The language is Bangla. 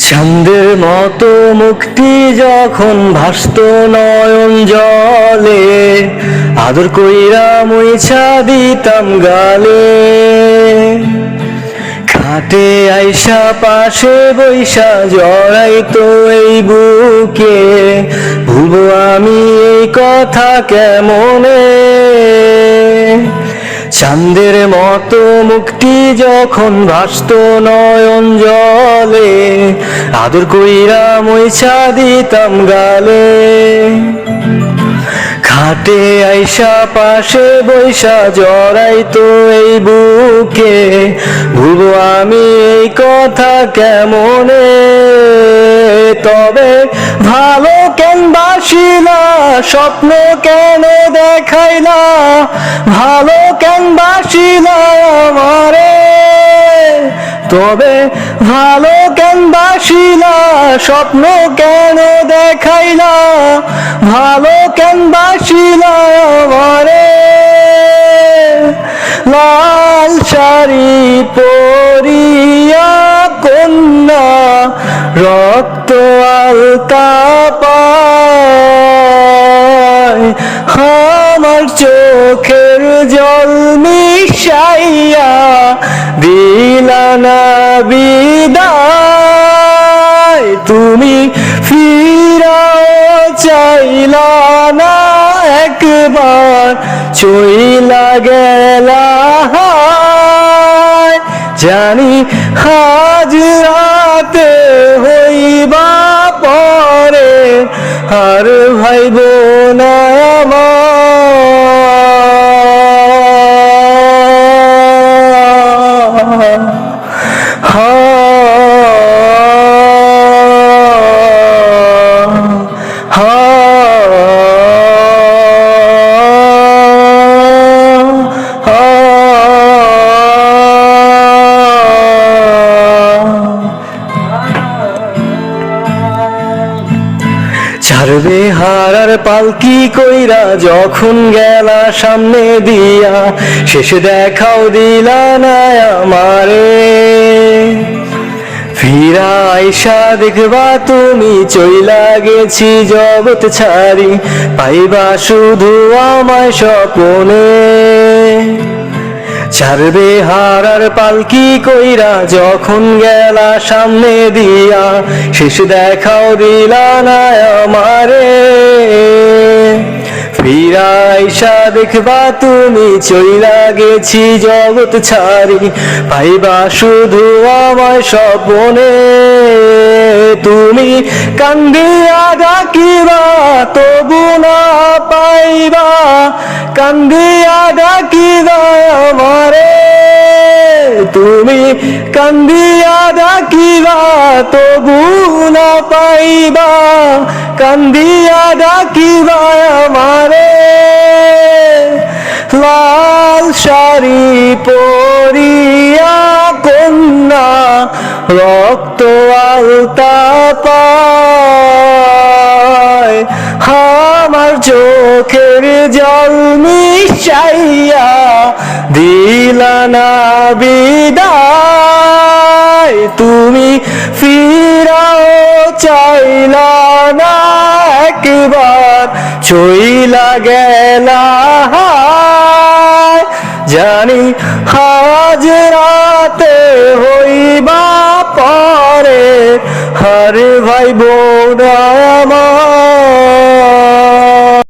চাঁদের মতো মুক্তি যখন ভাসত নয়ন জলে, আদর কইরা মুইছা দিতাম গালে। খাটে আইসা পাশে বৈশা জড়াইতো এই বুকে, ভুলবো আমি এই কথা কেমনে। চাঁদের মতো মুক্তি যখন ভাসত নয়ন জলে, আদর কইরা মুইছা দিতাম গালে। খাটে আইসা পাশে বৈশা জড়াইতো এই বুকে, ভুলবো আমি এই কথা কেমনে। তবে ভালো কেন বাসিলা, স্বপ্ন কেন দেখাইলা, ভালো কেন বাসিলা আমারে। তবে ভালো কেন বাসিলা, স্বপ্ন কেন দেখাইলা, ভালো কেন বাসিলা আমারে। লাল শাড়ি পরিয়া কন্যা রক্ত আলতা পায়, আমার চোখের জল মিশাইয়া দিলা না বিদায়। তুমি ফিরাও চাইলা না একবার, চইলা গেলা জানি হাজরাতে হইবা পরে, আর ভাইব না ছাড়বে হারার পালকি কইরা যখন গেলা সামনে দিয়া, শেষে দেখাও দিলা না আমারে। ফিরা আইসা দেখবা তুমি চইলা গেছি জগৎ ছাড়ি, পাইবা শুধু আমায় স্বপ্নে। ছাড়বে হারার পালকি কইরা যখন গেলা সামনে দিয়া, শেষ দেখাও দিলা না আমারে। ফিরা আইসা দেখবা তুমি চইলা গেছি জগৎ ছাড়ি, পাইবা শুধু আমায় স্বপ্নে। তুমি কান্দিয়া ডাকিবা তবু না পাইবা, কান্দিয়া ডাকিবা আমারে। তুমি কান্দিয়া ডাকিবা তবু না পাইবা, কান্দিয়া ডাকিবা আমারে। লাল শাড়ি পরিয়া কন্যা রক্ত আলতা পায়, আমার চোখের জল মিশাইয়া দিলা না বিদায়। তুমি ফিরাও চাইলা না একবার, চইলা গেলা জানি হাজরাতে হইবা পরে, হার ভাই বোনা